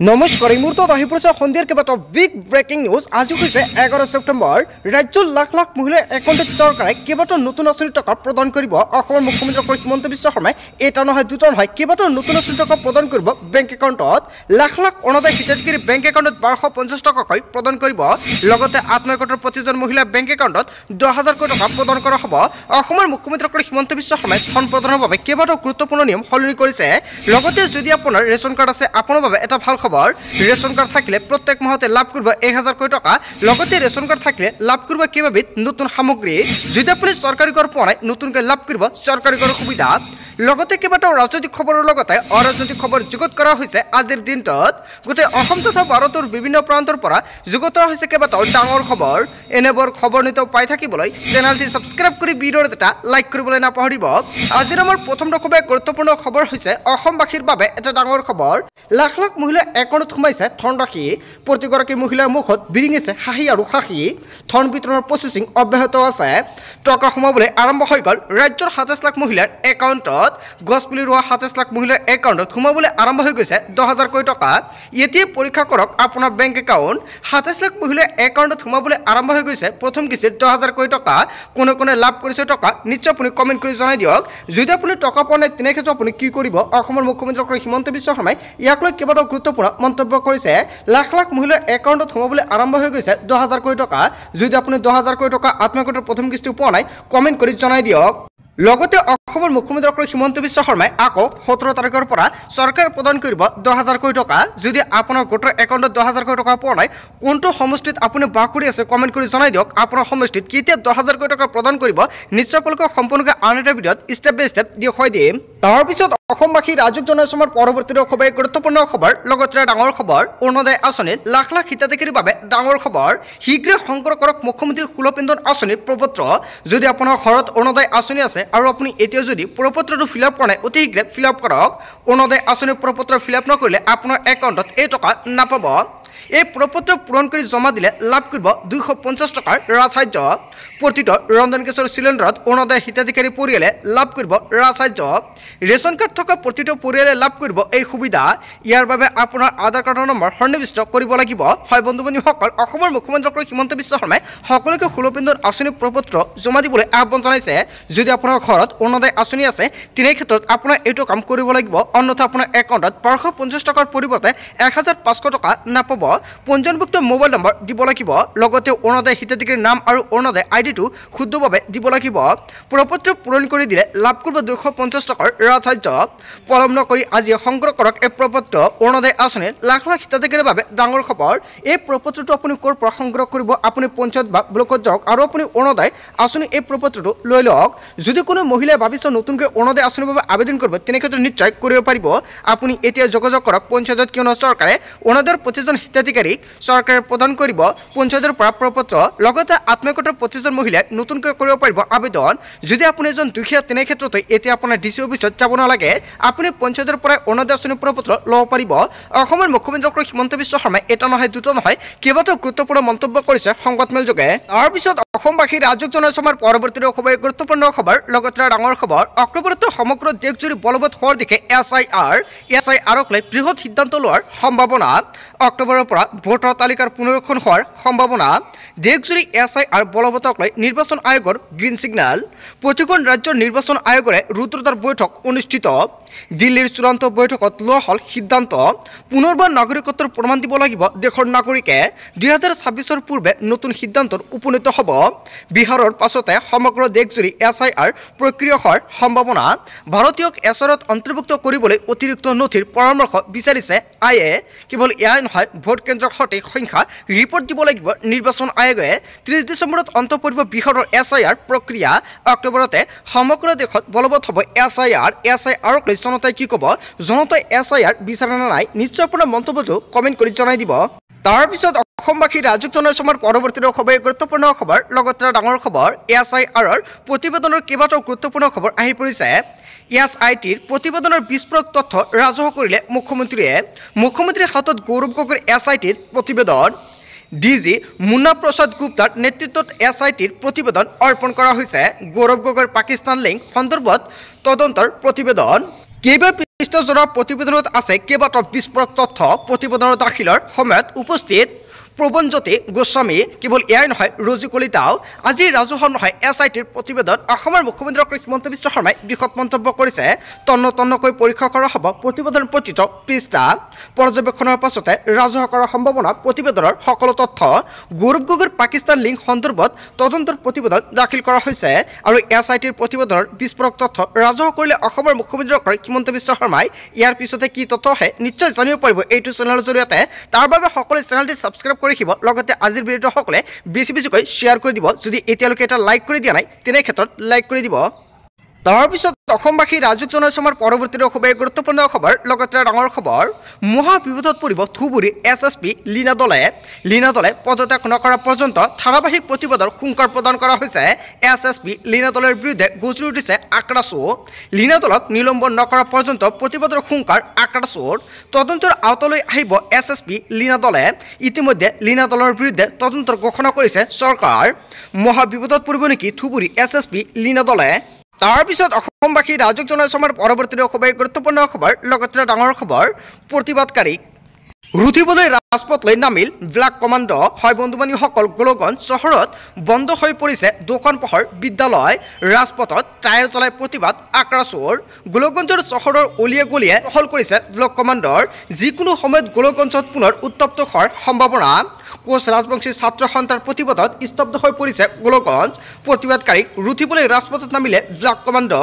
নমস্কাৰ এই মুহূৰ্তত আহি পৰিছে সন্ধিয়াৰ কেইবাটাও বিগ ব্ৰেকিং নিউজ। আজি হৈছে 11 ছেপ্টেম্বৰ। ৰাজ্যৰ লাখ লাখ মহিলাৰ একাউণ্টত চৰকাৰে কেইবাটাও নতুন আঁচনি টকা প্ৰদান কৰিব। অসমৰ মুখ্যমন্ত্ৰী ডক্টৰ হিমন্ত বিশ্ব শৰ্মাই এটা নহয় দুটা নহয় কেইবাটাও নতুন আঁচনি টকা প্ৰদান কৰিব বেংক একাউণ্টত। লাখ লাখ অনাদায় হিতাধিকাৰী বেংক একাউণ্টত 1250 টকাকৈ প্ৰদান কৰিব। লগতে আত্মসহায়ক প্ৰতিজন মহিলা বেংক একাউণ্টত 10,000 টকা প্ৰদান কৰা হ'ব। অসমৰ মুখ্যমন্ত্ৰী ডক্টৰ হিমন্ত বিশ্ব শৰ্মাই ধন প্ৰদানৰ বাবে কেইবাটাও গুৰুত্বপূৰ্ণ নিয়ম সলনি কৰিছে। লগতে যদি আপোনাৰ ৰেচন কাৰ্ড আছে আপোনাৰ বাবে এটা ভাল খবৰ। ৰেচন কাৰ্ড থাকিলে প্ৰত্যেক মাহতে লাভ কৰিব 1000 টকা। লগতে ৰেচন কাৰ্ড থাকিলে লাভ কৰিব কেইবাবিধ নতুন সামগ্ৰী। যদি আপুনি চৰকাৰী কৰ পোৱা নাই নতুনকৈ লাভ কৰিব চৰকাৰী কৰ সুবিধা। লগতে কেইবাটাও ৰাজনৈতিক খবৰৰ লগতে অৰাজনৈতিক খবৰ যুগুত কৰা হৈছে। আজিৰ দিনটোত গোটেই অসম তথা ভাৰতৰ বিভিন্ন প্ৰান্তৰ পৰা যুগুত হৈছে কেইবাটাও ডাঙৰ খবৰ। এনেবোৰ খবৰ নিতৌ পাই থাকিবলৈ চেনেলটি ছাবস্ক্ৰাইব কৰি ভিডিঅ'ত এটা লাইক কৰিবলৈ নাপাহৰিব। আজিৰ আমাৰ প্ৰথম খুবেই গুৰুত্বপূৰ্ণ খবৰ হৈছে অসমবাসীৰ বাবে এটা ডাঙৰ খবৰ। লাখ লাখ মহিলাৰ একাউণ্টত সোমাইছে ধনৰাশি। প্ৰতিগৰাকী মহিলাৰ মুখত বিৰিঙিছে হাঁহি আৰু হাঁহি। ধন বিতৰণৰ প্ৰচেছিং অব্যাহত আছে। টকা সোমাবলৈ আৰম্ভ হৈ গ'ল ৰাজ্যৰ 27 লাখ মহিলাৰ একাউণ্টত। গছপুলি ৰোৱা 27 লাখ মহিলাৰ একাউণ্টত সোমাবলৈ আৰম্ভ হৈ গৈছে 10,000 টকা। এতিয়া পৰীক্ষা কৰক আপোনাৰ বেংক একাউণ্ট। 27 লাখ মহিলাৰ একাউণ্টত সোমাবলৈ আৰম্ভ হৈ গৈছে প্ৰথম কিস্তিত 10,000 টকা। কোনে কোনে লাভ কৰিছে টকা নিশ্চয় আপুনি কমেণ্ট কৰি জনাই দিয়ক। যদি আপুনি টকা পোৱা নাই তেনেক্ষেত্ৰত আপুনি কি কৰিব। অসমৰ মুখ্যমন্ত্ৰী ডক্টৰ হিমন্ত বিশ্ব শৰ্মাই ইয়াক লৈ কেইবাটাও গুৰুত্বপূৰ্ণ মন্তব্য কৰিছে। লাখ লাখ মহিলাৰ একাউণ্টত সোমাবলৈ আৰম্ভ হৈ গৈছে 10,000 টকা। যদি আপুনি 10,000 টকা আত্মসহায়কৰ প্ৰথম কিস্তি পোৱা নাই কমেণ্ট কৰি জনাই দিয়ক। লগতে অসমৰ মুখ্যমন্ত্ৰী ডক্টৰ হিমন্ত বিশ্ব শৰ্মাই আকৌ 17 তাৰিখৰ পৰা চৰকাৰে প্ৰদান কৰিব 10,000 টকা। যদি আপোনাৰ গোটৰ একাউণ্টত 10,000 টকা পোৱা নাই কোনটো সমষ্টিত আপুনি বাস কৰি আছে কমেণ্ট কৰি জনাই দিয়ক। আপোনাৰ সমষ্টিত কেতিয়া 10,000 টকা প্ৰদান কৰিব নিশ্চয় আপোনালোকক সম্পূৰ্ণকৈ আন এটা ভিডিঅ'ত ষ্টেপ বাই ষ্টেপ দেখুৱাই দিম। তাৰপিছত অসমবাসী ৰাজ্যক জনাইছো আমাৰ পৰৱৰ্তী খুবেই গুৰুত্বপূৰ্ণ খবৰ। লগতে ডাঙৰ খবৰ অৰুণোদয় আঁচনিত লাখ লাখ হিতাধিকাৰীৰ বাবে ডাঙৰ খবৰ। শীঘ্ৰে সংগ্ৰহ কৰক মুখ্যমন্ত্ৰী সুলভ ইন্ধন আঁচনিৰ প্ৰপত্ৰ। যদি আপোনাৰ ঘৰত অৰুণোদয় আঁচনি আছে আৰু আপুনি এতিয়া যদি প্ৰপত্ৰটো ফিল আপ কৰা নাই অতি শীঘ্ৰে ফিল আপ কৰক। অৰুণোদয় আঁচনিৰ প্ৰপত্ৰ ফিল আপ নকৰিলে আপোনাৰ একাউণ্টত এই টকা নাপাব। এই প্ৰপত্ৰ পূৰণ কৰি জমা দিলে লাভ কৰিব 250 টকাৰ ৰাজসাহায্য। প্ৰতিটো ৰন্ধন গেছৰ চিলিণ্ডাৰত অৰুণোদয় হিতাধিকাৰী পৰিয়ালে লাভ কৰিব ৰাজসাহায্য। ৰেচন কাৰ্ড থকা প্ৰতিটো পৰিয়ালে লাভ কৰিব এই সুবিধা। ইয়াৰ বাবে আপোনাৰ আধাৰ কাৰ্ডৰ নম্বৰ সন্নিৱিষ্ট কৰিব লাগিব। হয় বন্ধু বান্ধৱীসকল, অসমৰ মুখ্যমন্ত্ৰী ডক্টৰ হিমন্ত বিশ্ব শৰ্মাই সকলোকে সুলভ ইন্ধন আঁচনিৰ প্ৰপত্ৰ জমা দিবলৈ আহ্বান জনাইছে। যদি আপোনাৰ ঘৰত অৰুণোদয় আঁচনি আছে তেনে ক্ষেত্ৰত আপোনাৰ এইটো কাম কৰিব লাগিব। অন্যথা আপোনাৰ একাউণ্টত 1250 টকাৰ পৰিৱৰ্তে 1,500 টকা নাপাব। পঞ্জীয়নভুক্ত মোবাইল নম্বৰ দিব লাগিব। লগতে অৰুণোদয় হিতাধিকাৰীৰ নাম আৰু অৰুণোদয় আইডিটো শুদ্ধভাৱে দিব লাগিব। প্ৰপত্ৰ পূৰণ কৰি দিলে লাভ কৰিব 250 টকাৰ ৰাজসাহায্য। পলম নকৰি আজি সংগ্ৰহ কৰক এই প্ৰপত্ৰ। অৰুণোদয় আঁচনিৰ লাখ লাখ হিতাধিকাৰীৰ বাবে ডাঙৰ খবৰ। এই প্ৰপত্ৰটো আপুনি ক'ৰ পৰা সংগ্ৰহ কৰিব? আপুনি পঞ্চায়ত বা ব্লকত যাওক আৰু আপুনি অৰুণোদয় আঁচনি এই প্ৰপত্ৰটো লৈ লওক। যদি কোনো মহিলাই ভাবিছে নতুনকৈ অৰুণোদয় আঁচনিৰ বাবে আবেদন কৰিব তেনেক্ষেত্ৰত নিশ্চয় কৰিব পাৰিব। আপুনি এতিয়া যোগাযোগ কৰক পঞ্চায়তত, কিয়নো চৰকাৰে অৰুণোদয়ৰ প্ৰতিজন হিতাধিকাৰীক চৰকাৰে প্ৰদান কৰিব পঞ্চায়তৰ পৰা প্ৰপত্ৰ। লগতে আত্মসহায়কৰ প্ৰতিজন মহিলাই নতুনকৈ কৰিব পাৰিব আবেদন। যদি আপুনি এজন দুখীয়া তেনে ক্ষেত্ৰতে এতিয়া আপোনাৰ ডিচি অফিচত যাব নালাগে, আপুনি পঞ্চায়তৰ পৰাই অৰুণোদয় আঁচনিৰ প্ৰপত্ৰ ল'ব পাৰিব। অসমৰ মুখ্যমন্ত্ৰী ডক্টৰ হিমন্ত বিশ্ব শৰ্মাই এটা নহয় দুটা নহয় কেইবাটাও গুৰুত্বপূৰ্ণ মন্তব্য কৰিছে সংবাদমেল যোগে। তাৰপিছত অসমবাসী ৰাজ্যক জনাইছো আমাৰ পৰৱৰ্তী খুবেই গুৰুত্বপূৰ্ণ খবৰ। লগতে ডাঙৰ খবৰ অক্টোবৰতো সমগ্ৰ দেশজুৰি বলবৎ হোৱাৰ দিশে SIRক লৈ বৃহৎ সিদ্ধান্ত লোৱাৰ সম্ভাৱনা। অক্টোবৰৰ পৰা ভোটাৰ তালিকাৰ পুনৰীক্ষণ হোৱাৰ সম্ভাৱনা। দেশজুৰি SIR বলবৎক লৈ নিৰ্বাচন আয়োগৰ গ্ৰীণ ছিগনেল। প্ৰতিখন ৰাজ্যৰ নিৰ্বাচন আয়োগৰে ৰুদ্ৰতাৰ বৈঠক অনুষ্ঠিত। দিল্লীৰ চূড়ান্ত বৈঠকত লোৱা হ'ল সিদ্ধান্ত পুনৰবাৰ নাগৰিকত্বৰ প্ৰমাণ দিব লাগিব দেশৰ নাগৰিকে। 2026 পূৰ্বে নতুন সিদ্ধান্তৰ উপনীত হ'ব। বিহাৰৰ পাছতে সমগ্ৰ দেশজুৰি SIR প্ৰক্ৰিয়া হোৱাৰ সম্ভাৱনা। ভাৰতীয়ক SIRত অন্তৰ্ভুক্ত কৰিবলৈ অতিৰিক্ত নথিৰ পৰামৰ্শ বিচাৰিছে আইয়ে। কেৱল এয়াই নহয়, ভোট কেন্দ্ৰৰ সঠিক সংখ্যা ৰিপৰ্ট দিব লাগিব নিৰ্বাচন আয়োগে। 30 ডিচেম্বৰত অন্ত পৰিব বিহাৰৰ SIR প্ৰক্ৰিয়া। অক্টোবৰতে সমগ্ৰ দেশত বলবৎ হ'ব SIRক লৈ জনতাই কি ক'ব? জনতাই SIR বিচাৰে নে নাই? নিশ্চয় আপোনাৰ মন্তব্যটো কমেণ্ট কৰি জনাই দিব। তাৰপিছত অসমবাসী ৰাজ্যক জনাইছো আমাৰ পৰৱৰ্তী খুবেই গুৰুত্বপূৰ্ণ খবৰ। লগতে ডাঙৰ খবৰ SIRৰ প্ৰতিবেদনৰ কেইবাটাও গুৰুত্বপূৰ্ণ খবৰ আহি পৰিছে। SITৰ প্ৰতিবেদনৰ বিস্ফোৰক তথ্য ৰাজহুৱা কৰিলে মুখ্যমন্ত্ৰীয়ে। মুখ্যমন্ত্ৰীৰ হাতত গৌৰৱ গগৈৰ SITৰ প্ৰতিবেদন। DG মুন্না প্ৰসাদ গুপ্তাৰ নেতৃত্বত SITৰ প্ৰতিবেদন অৰ্পণ কৰা হৈছে। গৌৰৱ গগৈৰ পাকিস্তান লিংক সন্দৰ্ভত তদন্তৰ প্ৰতিবেদন। কেইবা পৃষ্ঠাজোৰা প্ৰতিবেদনত আছে কেইবাটাও বিস্ফোৰক তথ্য। প্ৰতিবেদনৰ দাখিলৰ সময়ত উপস্থিত প্ৰবঞ্জ্যোতি গোস্বামী। কেৱল এয়াই নহয়, ৰজি কলিতাও আজি ৰাজহুৱা নহয় SITৰ প্ৰতিবেদন। অসমৰ মুখ্যমন্ত্ৰী হিমন্ত বিশ্ব শৰ্মাই বৃহৎ মন্তব্য কৰিছে। তন্ন তন্নকৈ পৰীক্ষা কৰা হ'ব প্ৰতিবেদন প্ৰতিটো পৃষ্ঠা। পৰ্যবেক্ষণৰ পাছতে ৰাজহুৱা কৰাৰ সম্ভাৱনা প্ৰতিবেদনৰ সকলো তথ্য। গৌৰৱ গগৈৰ পাকিস্তান লিংক সন্দৰ্ভত তদন্তৰ প্ৰতিবেদন দাখিল কৰা হৈছে আৰু SITৰ প্ৰতিবেদনৰ বিস্ফোৰক তথ্য ৰাজহুৱা কৰিলে অসমৰ মুখ্যমন্ত্ৰী হিমন্ত বিশ্ব শৰ্মাই। ইয়াৰ পিছতে কি তথ্য আহে নিশ্চয় জানিব পাৰিব এইটো চেনেলৰ জৰিয়তে। তাৰ বাবে সকলোৱে চেনেলটি ছাবস্ক্ৰাইব কৰি ৰাখিব, লগতে আজিৰ ভিডিঅ'টো সকলোৱে বেছিকৈ শ্বেয়াৰ কৰি দিব। যদি এতিয়ালৈকে এটা লাইক কৰি দিয়া নাই তেনে ক্ষেত্ৰত লাইক কৰি দিব। তাৰপিছত অসমবাসী ৰাজুক জনাইছে আমাৰ পৰৱৰ্তী খুবেই গুৰুত্বপূৰ্ণ খবৰ, লগতে ডাঙৰ খবৰ। মহাবিপদত পৰিব ধুবুৰী SSP লীনা দলে পদত্যাগ নকৰা পৰ্যন্ত ধাৰাবাহিক প্ৰতিবাদৰ হুংকাৰ প্ৰদান কৰা হৈছে। SSP লীনা দলৰ বিৰুদ্ধে গজৰি উঠিছে আক্ৰাচোৰ। লীনা দলক নিলম্বন নকৰা পৰ্যন্ত প্ৰতিবাদৰ হুংকাৰ আক্ৰাচোৰ। তদন্তৰ আওতালৈ আহিব SSP লীনা দলে। ইতিমধ্যে লীনা দলৰ বিৰুদ্ধে তদন্তৰ ঘোষণা কৰিছে চৰকাৰ। মহাবিপদত পৰিব নেকি ধুবুৰী SSP লীনা দলে? তাৰপিছত অসমবাসী ৰাজুক জনাইছে আমাৰ পৰৱৰ্তী খুবেই গুৰুত্বপূৰ্ণ খবৰ, লগতে ডাঙৰ খবৰ। প্ৰতিবাদকাৰীক ৰুধিবলৈ ৰাজপথলৈ নামিল ব্লাক কমাণ্ড। হয় বন্ধুবান্ধৱীসকল, গোলকগঞ্জ চহৰত বন্ধ হৈ পৰিছে দোকান পোহাৰ, বিদ্যালয়। ৰাজপথত টায়াৰ জ্বলাই প্ৰতিবাদ আক্ৰাচোৰ। গোলকগঞ্জৰ চহৰৰ অলিয়ে গলিয়ে টহল কৰিছে ব্লক কমাণ্ডৰ। যিকোনো সময়ত গোলকগঞ্জত পুনৰ উত্তপ্ত হোৱাৰ সম্ভাৱনা। কোচ ৰাজবংশীৰ ছাত্ৰ সন্থাৰ প্ৰতিবাদত স্তব্ধ হৈ পৰিছে গোলকগঞ্জ। প্ৰতিবাদকাৰীক ৰুধিবলৈ ৰাজপথত নামিলে ব্লাক কমাণ্ড।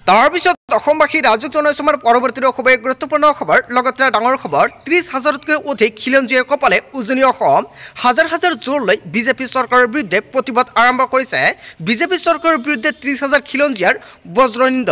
তাৰপিছত অসমবাসী ৰাজুক জনাইছে আমাৰ পৰৱৰ্তী খুবেই গুৰুত্বপূৰ্ণ খবৰ, লগতে ডাঙৰ খবৰ। 30,000তকৈ অধিক খিলঞ্জীয়ে কপালে উজনি অসম। হাজাৰ হাজাৰ জোৰ লৈ বিজেপি চৰকাৰৰ বিৰুদ্ধে প্ৰতিবাদ আৰম্ভ কৰিছে। বিজেপি চৰকাৰৰ বিৰুদ্ধে 30,000 খিলঞ্জীয়াৰ বজ্ৰনিন্দ।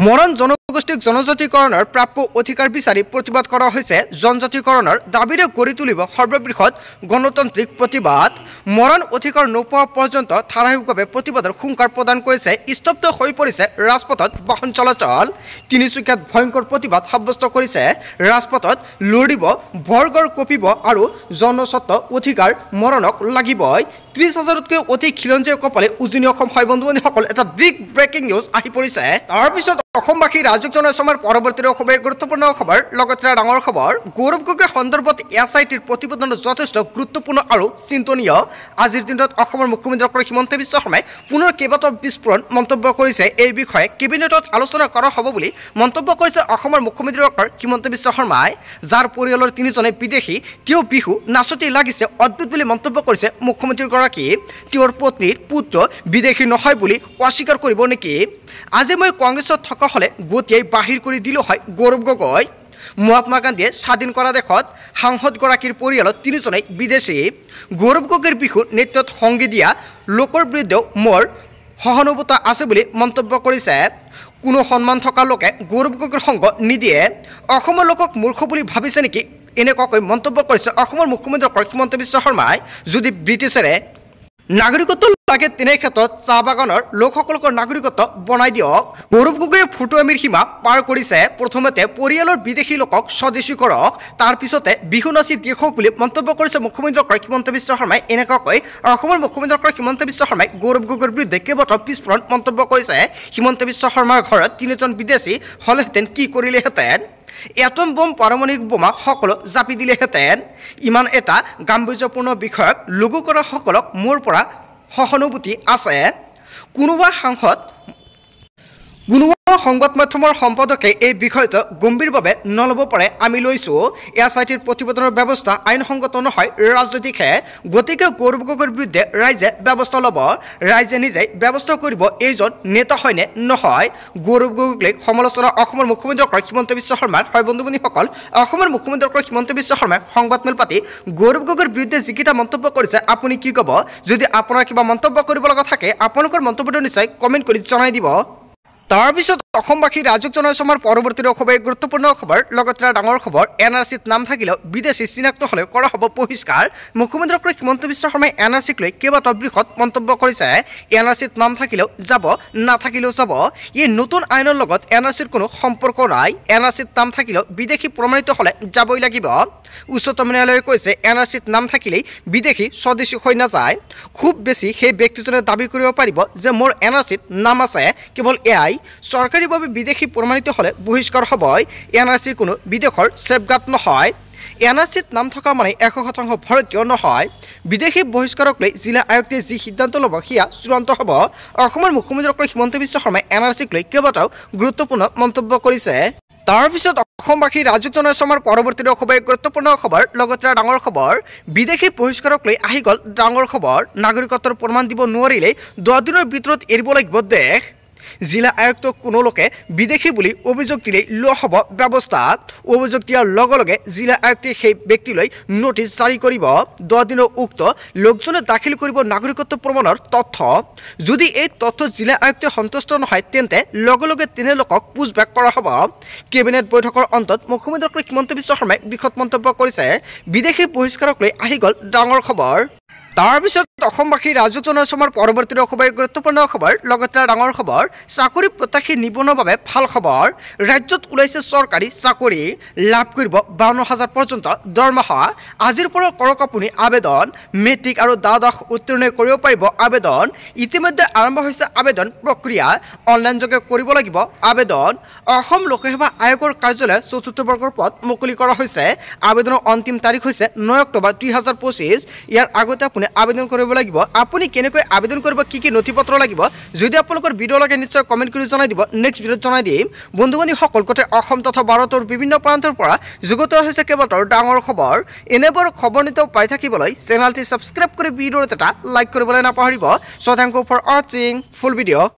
মৰাণ জনগোষ্ঠীক জনজাতিকৰণৰ প্ৰাপ্য অধিকাৰ বিচাৰি প্ৰতিবাদ কৰা হৈছে। জনজাতিকৰণৰ দাবীৰে গঢ়ি তুলিব সৰ্ববৃহৎ গণতান্ত্ৰিক প্ৰতিবাদ। মৰাণ অধিকাৰ নোপোৱা পৰ্যন্ত ধাৰাবাহিকভাৱে প্ৰতিবাদৰ হুংকাৰ প্ৰদান কৰিছে। স্তব্ধ হৈ পৰিছে ৰাজপথত বাহন চলাচল। তিনিচুকীয়াত ভয়ংকৰ প্ৰতিবাদ সাব্যস্ত কৰিছে। ৰাজপথত লৰিব, বৰগড় কঁপিব আৰু জনস্বত্ব অধিকাৰ মৰণক লাগিবই। 30,000তকৈ অধিক খিলঞ্জীয়ে কপালে উজনি অসম। হয় বন্ধুবান্ধৱীসকল, এটা বিগ ব্ৰেকিং নিউজ আহি পৰিছে। তাৰপিছত অসমবাসী ৰাজুক জনাইছে আমাৰ পৰৱৰ্তী খুবেই গুৰুত্বপূৰ্ণ খবৰ, লগতে ডাঙৰ খবৰ। গৌৰৱ গগৈ সন্দৰ্ভত SITৰ প্ৰতিবেদন যথেষ্ট গুৰুত্বপূৰ্ণ আৰু চিন্তনীয়। আজিৰ দিনত অসমৰ মুখ্যমন্ত্ৰী হিমন্ত বিশ্ব শৰ্মাই পুনৰ কেইবাটাও বিস্ফোৰণ মন্তব্য কৰিছে। এই বিষয়ে কেবিনেটত আলোচনা কৰা হ'ব বুলি মন্তব্য কৰিছে অসমৰ মুখ্যমন্ত্ৰী হিমন্ত বিশ্ব শৰ্মাই। যাৰ পৰিয়ালৰ 3জনে বিদেশী, তেওঁ বিহু নাচতেই লাগিছে অদ্ভুত বুলি মন্তব্য কৰিছে মুখ্যমন্ত্ৰীগৰাকী। তেওঁৰ পত্নীৰ পুত্ৰ বিদেশী নহয় বুলি অস্বীকাৰ কৰিব নেকি? আজি মই কংগ্ৰেছত থকা হ'লে গতিয়াই বাহিৰ কৰি দিলোঁ হয় গৌৰৱ গগৈ। মহাত্মা গান্ধীয়ে স্বাধীন কৰা দেশত সাংসদগৰাকীৰ পৰিয়ালত 3জনেই বিদেশী। গৌৰৱ গগৈৰ বিহু নৃত্যত সংগী দিয়া লোকৰ বিৰুদ্ধেও মোৰ সহানুভূতি আছে বুলি মন্তব্য কৰিছে। কোনো সন্মান থকা লোকে গৌৰৱ গগৈৰ সংগ নিদিয়ে। অসমৰ লোকক মূৰ্খ বুলি ভাবিছে নেকি? এনেকুৱাকৈ মন্তব্য কৰিছে অসমৰ মুখ্যমন্ত্ৰী হিমন্ত বিশ্ব শৰ্মাই। যদি ব্ৰিটিছেৰে নাগৰিকত্ব লাগে তেনে ক্ষেত্ৰত চাহ বাগানৰ লোকসকলক নাগৰিকত্ব বনাই দিয়ক। গৌৰৱ গগৈয়ে ফুটুৱামিৰ সীমা পাৰ কৰিছে। প্ৰথমতে পৰিয়ালৰ বিদেশী লোকক স্বদেশী কৰক, তাৰ পিছতে বিহু নাচি দেখক বুলি মন্তব্য কৰিছে মুখ্যমন্ত্ৰী হিমন্ত বিশ্ব শৰ্মাই। এনেকুৱাকৈ অসমৰ মুখ্যমন্ত্ৰী হিমন্ত বিশ্ব শৰ্মাই গৌৰৱ গগৈৰ বিৰুদ্ধে কেইবাটাও বিস্ফোৰণ মন্তব্য কৰিছে। হিমন্ত বিশ্ব শৰ্মাৰ ঘৰত 3জন বিদেশী হ'লেহেঁতেন কি কৰিলেহেঁতেন? এটম বোম, পাৰমাণৱিক বোমা সকলো জাপি দিলেহেঁতেন। ইমান এটা গাম্ভীৰ্যপূৰ্ণ বিষয়ক লঘু কৰা সকলক মোৰ পৰা সহানুভূতি আছে। কোনোবা সংবাদ মাধ্যমৰ সম্পাদকে এই বিষয়টো গম্ভীৰভাৱে নল'ব পাৰে, আমি লৈছোঁ। SITৰ প্ৰতিবেদনৰ ব্যৱস্থা আইনসংগত নহয়, ৰাজনৈতিকহে। গতিকে গৌৰৱ গগৈৰ বিৰুদ্ধে ৰাইজে ব্যৱস্থা ল'ব। ৰাইজে নিজেই ব্যৱস্থা কৰিব এইজন নেতা হয়নে নহয়। গৌৰৱ গগৈক সমালোচনা অসমৰ মুখ্যমন্ত্ৰী হিমন্ত বিশ্ব শৰ্মাৰ। হয় বন্ধুবান্ধৱীসকল, অসমৰ মুখ্যমন্ত্ৰী হিমন্ত বিশ্ব শৰ্মাই সংবাদমেল পাতি গৌৰৱ গগৈৰ বিৰুদ্ধে যিকেইটা মন্তব্য কৰিছে আপুনি কি ক'ব? যদি আপোনাৰ কিবা মন্তব্য কৰিব লগা থাকে আপোনালোকৰ মন্তব্যটো নিশ্চয় কমেণ্ট কৰি জনাই দিব। তাৰপিছত অসমবাসী ৰাজুক জনাইছে আমাৰ পৰৱৰ্তী খুবেই গুৰুত্বপূৰ্ণ খবৰ, লগতে ডাঙৰ খবৰ। NRCত নাম থাকিলেও বিদেশী চিনাক্ত হ'লে কৰা হ'ব বহিষ্কাৰ। মুখ্যমন্ত্ৰী হিমন্ত বিশ্ব শৰ্মাই NRCক লৈ কেইবাটাও বৃহৎ মন্তব্য কৰিছে। NRCত নাম থাকিলেও যাব, নাথাকিলেও যাব। এই নতুন আইনৰ লগত NRCৰ কোনো সম্পৰ্ক নাই। NRCত নাম থাকিলেও বিদেশী প্ৰমাণিত হ'লে যাবই লাগিব। উচ্চতম ন্যায়ালয়ে কৈছে NRCত নাম থাকিলেই বিদেশী স্বদেশী হৈ নাযায়। খুব বেছি সেই ব্যক্তিজনে দাবী কৰিব পাৰিব যে মোৰ NRCত নাম আছে, কেৱল এয়াই। চৰকাৰীভাৱে বিদেশী প্ৰমাণিত হ'লে বহিষ্কাৰ হ'ব এনআৰচি কোনো বিদেশৰ সেফগাৰ্ড নহয় এনআৰচিত নাম থকা মানে 100% ভাৰতীয় নহয় বিদেশী বহিষ্কাৰক লৈ জিলা আয়ুক্তে যি সিদ্ধান্ত ল'ব সেয়া চূড়ান্ত হ'ব অসমৰ মুখ্যমন্ত্ৰী ডক্টৰ হিমন্ত বিশ্ব শৰ্মাই এনআৰচিক লৈ কেইবাটাও গুৰুত্বপূৰ্ণ মন্তব্য কৰিছে তাৰ পিছত অসমবাসী ৰাজুক জনাইছে আমাৰ পৰৱৰ্তী খুবেই গুৰুত্বপূৰ্ণ খবৰ লগতে ডাঙৰ খবৰ বিদেশী বহিষ্কাৰক লৈ আহি গ'ল ডাঙৰ খবৰ নাগৰিকত্বৰ প্ৰমাণ দিব নোৱাৰিলে 10 দিনৰ ভিতৰত এৰিব লাগিব দেশ জিলা আয়ুক্ত কোনো লোকে বিদেশী বুলি অভিযোগ দিলে লোৱা হ'ব ব্যৱস্থা অভিযোগ দিয়াৰ লগে লগে জিলা আয়ুক্তে সেই ব্যক্তিলৈ নোটিছ জাৰি কৰিব 10 দিনৰ উক্ত লোকজনে দাখিল কৰিব নাগৰিকত্ব প্ৰমাণৰ তথ্য যদি এই তথ্য জিলা আয়ুক্তে সন্তুষ্ট নহয় তেন্তে লগে লগে তেনে লোকক পুছবেক কৰা হ'ব কেবিনেট বৈঠকৰ অন্তত মুখ্যমন্ত্ৰী ডক্টৰ হিমন্ত বিশ্ব শৰ্মাই বিশদ মন্তব্য কৰিছে বিদেশী বহিষ্কাৰক লৈ আহি গ'ল ডাঙৰ খবৰ তাৰ পিছত অসমবাসী ৰাজুক জনাইছে আমাৰ পৰৱৰ্তী খুবেই গুৰুত্বপূৰ্ণ খবৰ লগতে ডাঙৰ খবৰ চাকৰি প্ৰত্যাশী নিবনুৱাৰ বাবে ভাল খবৰ ৰাজ্যত ওলাইছে চৰকাৰী চাকৰি লাভ কৰিব 52,000 পৰ্যন্ত দৰমহা আজিৰ পৰা কৰক আপুনি আবেদন মেট্ৰিক আৰু দ্বাদশ উত্তীৰ্ণ কৰিব পাৰিব আবেদন ইতিমধ্যে আৰম্ভ হৈছে আবেদন প্ৰক্ৰিয়া অনলাইন যোগে কৰিব লাগিব আবেদন অসম লোকসেৱা আয়োগৰ কাৰ্যালয়ে 4ৰ্থ বৰ্গৰ পদ মুকলি কৰা হৈছে আবেদনৰ অন্তিম তাৰিখ হৈছে 9 অক্টোবৰ 2025 ইয়াৰ আগতে আপুনি আবেদন কৰিব লাগিব আপুনি কেনেকৈ আবেদন কৰিব কি কি নথিপত্ৰ লাগিব যদি আপোনালোকৰ ভিডিও লাগে নিশ্চয় কমেন্ট কৰি জনাই দিব নেক্সট ভিডিওত জনাই দিম বন্ধুবান্ধী সকলকতে অসম তথা ভাৰতৰ বিভিন্ন প্ৰান্তৰ পৰা যুগত হৈছে কেইবাটাও ডাঙৰ খবৰ এনেবোৰ খবৰ নিতে পাই থাকিবলৈ চেনেলটি সাবস্ক্ৰাইব কৰি ভিডিওত এটা লাইক কৰিবলৈ নাপাহৰিব so thank you for watching full video